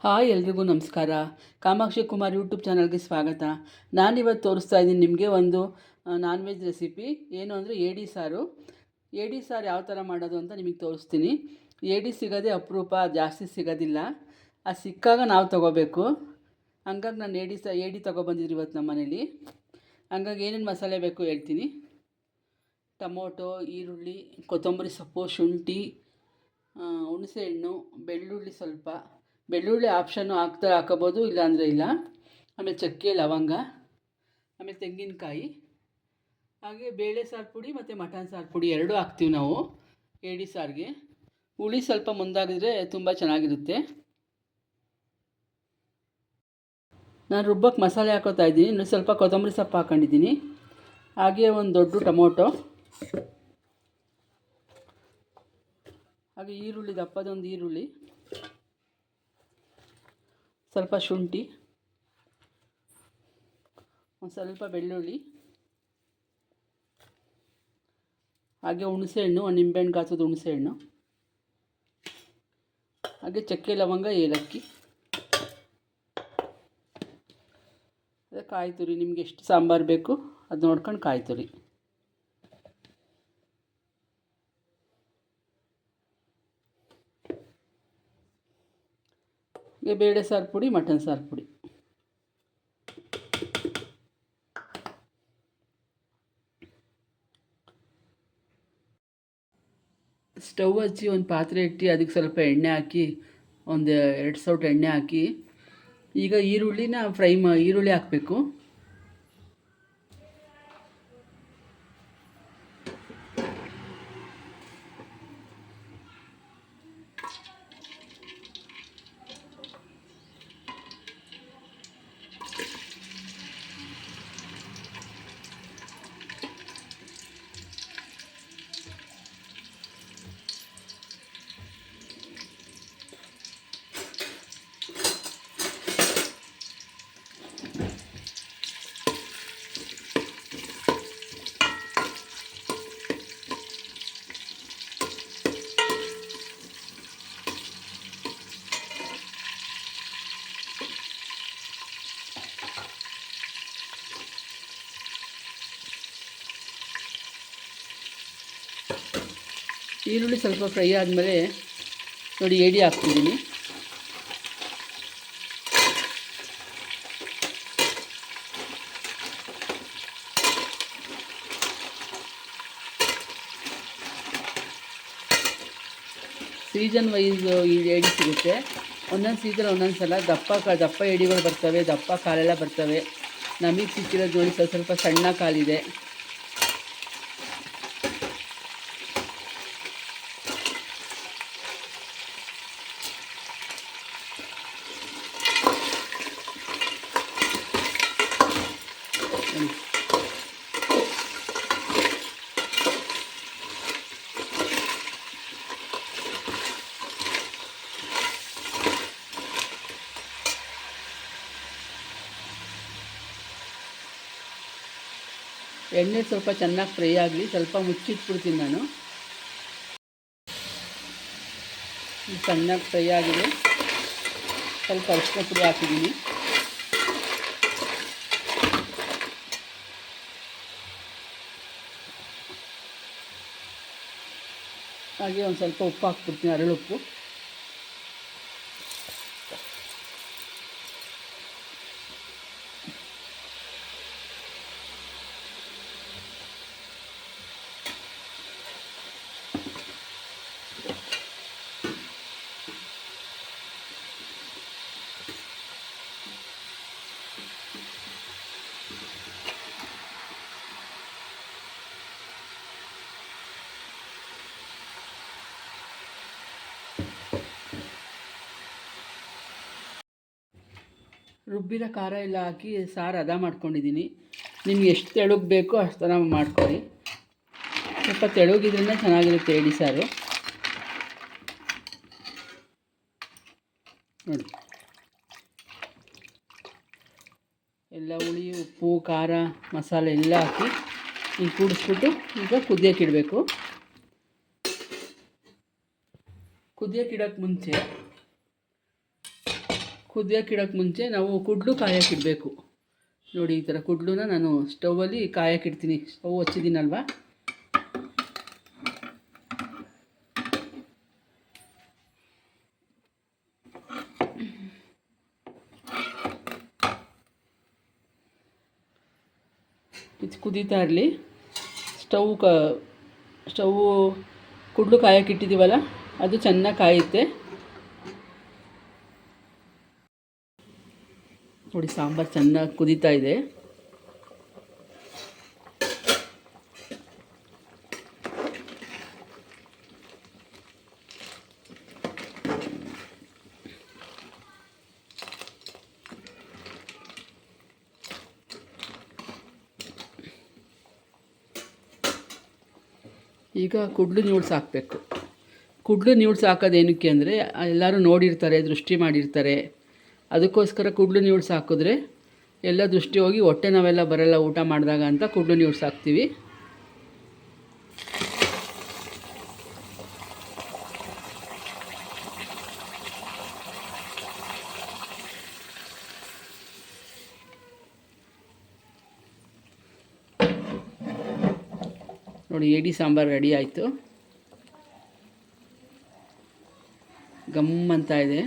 Hi ಎಲ್ರಿಗೂ ನಮಸ್ಕಾರ. Kamakshi Kumar YouTube ಚಾನಲ್ಗೆ ಸ್ವಾಗತ. ನಾನಿವತ್ತು ತೋರಿಸ್ತಾ ಇದ್ದೀನಿ ನಿಮಗೆ ಒಂದು ನಾನ್ ವೆಜ್ ರೆಸಿಪಿ. ಏನು ಅಂದರೆ ಏಡಿ ಸಾರು. ಏಡಿ ಸಾರು ಯಾವ ಥರ ಮಾಡೋದು ಅಂತ ನಿಮಗೆ ತೋರಿಸ್ತೀನಿ. ಏಡಿ ಸಿಗೋದೇ ಅಪರೂಪ, ಜಾಸ್ತಿ ಸಿಗೋದಿಲ್ಲ. ಅದು ಸಿಕ್ಕಾಗ ನಾವು ತೊಗೋಬೇಕು. ಹಂಗಾಗಿ ನಾನು ಏಡಿ ತೊಗೊಬಂದಿದ್ರು ಇವತ್ತು ನಮ್ಮ ಮನೇಲಿ. ಹಂಗಾಗಿ ಏನೇನು ಮಸಾಲೆ ಬೇಕು ಹೇಳ್ತೀನಿ. ಟೊಮೊಟೊ, ಈರುಳ್ಳಿ, ಕೊತ್ತಂಬರಿ ಸೊಪ್ಪು, ಶುಂಠಿ, ಹುಣಸೆಹಣ್ಣು, ಬೆಳ್ಳುಳ್ಳಿ ಸ್ವಲ್ಪ. ಬೆಳ್ಳುಳ್ಳಿ ಆಪ್ಷನ್ನು ಹಾಕೋಬೋದು, ಇಲ್ಲಾಂದರೆ ಇಲ್ಲ. ಆಮೇಲೆ ಚಕ್ಕೆ, ಲವಂಗ, ಆಮೇಲೆ ತೆಂಗಿನಕಾಯಿ, ಹಾಗೆ ಬೇಳೆ ಸಾರು ಪುಡಿ ಮತ್ತು ಮಟನ್ ಸಾರು ಪುಡಿ ಎರಡೂ ಹಾಕ್ತೀವಿ ನಾವು ಏಡಿ ಸಾರಿಗೆ. ಹುಳಿ ಸ್ವಲ್ಪ ಮುಂದಾಗಿದ್ರೆ ತುಂಬ ಚೆನ್ನಾಗಿರುತ್ತೆ. ನಾನು ರುಬ್ಬಕ್ಕೆ ಮಸಾಲೆ ಹಾಕೋತಾ ಇದ್ದೀನಿ. ಇನ್ನು ಸ್ವಲ್ಪ ಕೊತ್ತಂಬರಿ ಸೊಪ್ಪು ಹಾಕ್ಕೊಂಡಿದ್ದೀನಿ. ಹಾಗೆ ಒಂದು ದೊಡ್ಡ ಟೊಮೊಟೊ, ಹಾಗೆ ಈರುಳ್ಳಿ, ದಪ್ಪದೊಂದು ಈರುಳ್ಳಿ, ಸ್ವಲ್ಪ ಶುಂಠಿ, ಒಂದು ಸ್ವಲ್ಪ ಬೆಳ್ಳುಳ್ಳಿ, ಹಾಗೆ ಹುಣಸೆಹಣ್ಣು, ಒಂದು ನಿಂಬೆಹಣ್ಣು ಕಾಸೋದು ಹುಣಸೆಹಣ್ಣು, ಹಾಗೆ ಚಕ್ಕೆ, ಲವಂಗ, ಏಲಕ್ಕಿ, ಅದೇ ಕಾಯಿ ತುರಿ. ನಿಮ್ಗೆ ಎಷ್ಟು ಸಾಂಬಾರು ಬೇಕು ಅದು ನೋಡ್ಕೊಂಡು ಕಾಯಿ ತುರಿ. ಹಾಗೆ ಬೇಳೆ ಸಾರು ಪುಡಿ, ಮಟನ್ ಸಾರು ಪುಡಿ. ಸ್ಟವ್ ಹಚ್ಚಿ ಒಂದು ಪಾತ್ರೆ ಇಟ್ಟು ಅದಕ್ಕೆ ಸ್ವಲ್ಪ ಎಣ್ಣೆ ಹಾಕಿ, ಒಂದು 2 ಸೌಟು ಎಣ್ಣೆ ಹಾಕಿ, ಈಗ ಈರುಳ್ಳಿ ಹಾಕಬೇಕು. ಈರುಳ್ಳಿ ಸ್ವಲ್ಪ ಫ್ರೈ ಆದಮೇಲೆ ನೋಡಿ ಏಡಿ ಹಾಕ್ತಿದ್ದೀನಿ. ಸೀಸನ್ ವೈಸ್ ಈ ಏಡಿ ಸಿಗುತ್ತೆ. ಒಂದೊಂದು ಸೀಸನ್ ಒಂದೊಂದು ಸಲ ದಪ್ಪ ಏಡಿಗಳು ಬರ್ತವೆ, ದಪ್ಪ ಕಾಲೆಲ್ಲ ಬರ್ತವೆ. ನಮಗೆ ಸಿಕ್ಕಿರೋದು ನೋಡಿ ಸ್ವಲ್ಪ ಸಣ್ಣ ಕಾಲಿದೆ. ಎಣ್ಣೆ ಸ್ವಲ್ಪ ಚೆನ್ನಾಗಿ ಫ್ರೈ ಆಗಲಿ, ಸ್ವಲ್ಪ ಮುಚ್ಚಿಟ್ಬಿಡ್ತೀನಿ ನಾನು. ಚೆನ್ನಾಗಿ ಫ್ರೈ ಆಗಿದೆ. ಸ್ವಲ್ಪ ಅರಿಶಿನ ಪುಡಿ ಹಾಕಿದ್ದೀನಿ. ಹಾಗೆ ಒಂದು ಸ್ವಲ್ಪ ಉಪ್ಪು ಹಾಕ್ಬಿಡ್ತೀನಿ, ಅರಳುಪ್ಪು. ರುಬ್ಬಿದ ಖಾರ ಎಲ್ಲ ಹಾಕಿ ಸಾರು ಹದ ಮಾಡ್ಕೊಂಡಿದ್ದೀನಿ. ನಿಮ್ಗೆ ಎಷ್ಟು ತೆಳುಗೆ ಬೇಕೋ ಅಷ್ಟು ಥರ ಮಾಡ್ಕೊಳ್ಳಿ. ಸ್ವಲ್ಪ ತೆಳುಗಿದ್ರೇ ಚೆನ್ನಾಗಿರುತ್ತೆ ಏಡಿ ಸಾರು. ನೋಡಿ, ಎಲ್ಲ ಹುಳಿ, ಉಪ್ಪು, ಖಾರ, ಮಸಾಲೆ ಎಲ್ಲ ಹಾಕಿ ಈಗ ಕೂಡಿಸ್ಬಿಟ್ಟು ಈಗ ಕುದಿಯೋಕ್ಕಿಡಬೇಕು. ಕುದಿಯೋಕ್ಕಿಡೋಕ್ಕೆ ಮುಂಚೆ ಕುದಿಯೋಕೆ ಇಡೋಕ್ಕೆ ಮುಂಚೆ ನಾವು ಕುಡ್ಲು ಕಾಯೋಕೆ ಇಡಬೇಕು. ನೋಡಿ ಈ ಥರ ಕುಡ್ಲನ್ನ ನಾನು ಸ್ಟೌವಲ್ಲಿ ಕಾಯೋಕೆ ಇಡ್ತೀನಿ. ಸ್ಟವ್ ಹಚ್ಚಿದ್ದೀನಲ್ವ, ಇದು ಕುದೀತಾ ಇರಲಿ. ಸ್ಟವ್ವು ಕುಡ್ಲು ಕಾಯೋಕೆ ಇಟ್ಟಿದ್ದೀವಲ್ಲ ಅದು ಚೆನ್ನಾಗಿ ಕಾಯುತ್ತೆ. ನೋಡಿ ಸಾಂಬಾರು ಚೆನ್ನಾಗಿ ಕುದೀತಾ ಇದೆ. ಈಗ ಕುಡ್ಲು ನ್ಯೂಡ್ಸ್ ಹಾಕಬೇಕು. ಕುಡ್ಲು ನ್ಯೂಡ್ಸ್ ಹಾಕೋದೇನಕ್ಕೆ ಅಂದರೆ ಎಲ್ಲರೂ ನೋಡಿರ್ತಾರೆ, ದೃಷ್ಟಿ ಮಾಡಿರ್ತಾರೆ. ಅದಕ್ಕೋಸ್ಕರ ಕುಡ್ಲು ನ್ಯೂಡ್ಸ್ ಹಾಕಿದ್ರೆ ಎಲ್ಲ ದೃಷ್ಟಿ ಹೋಗಿ ಹೊಟ್ಟೆ ನೋವೆಲ್ಲ ಬರೋಲ್ಲ ಊಟ ಮಾಡಿದಾಗ ಅಂತ ಕುಡ್ಲು ನ್ಯೂಡ್ಸ್ ಹಾಕ್ತೀವಿ. ನೋಡಿ ಏಡಿ ಸಾಂಬಾರು ರೆಡಿ ಆಯಿತು. ಗಮ್ ಅಂತ ಇದೆ.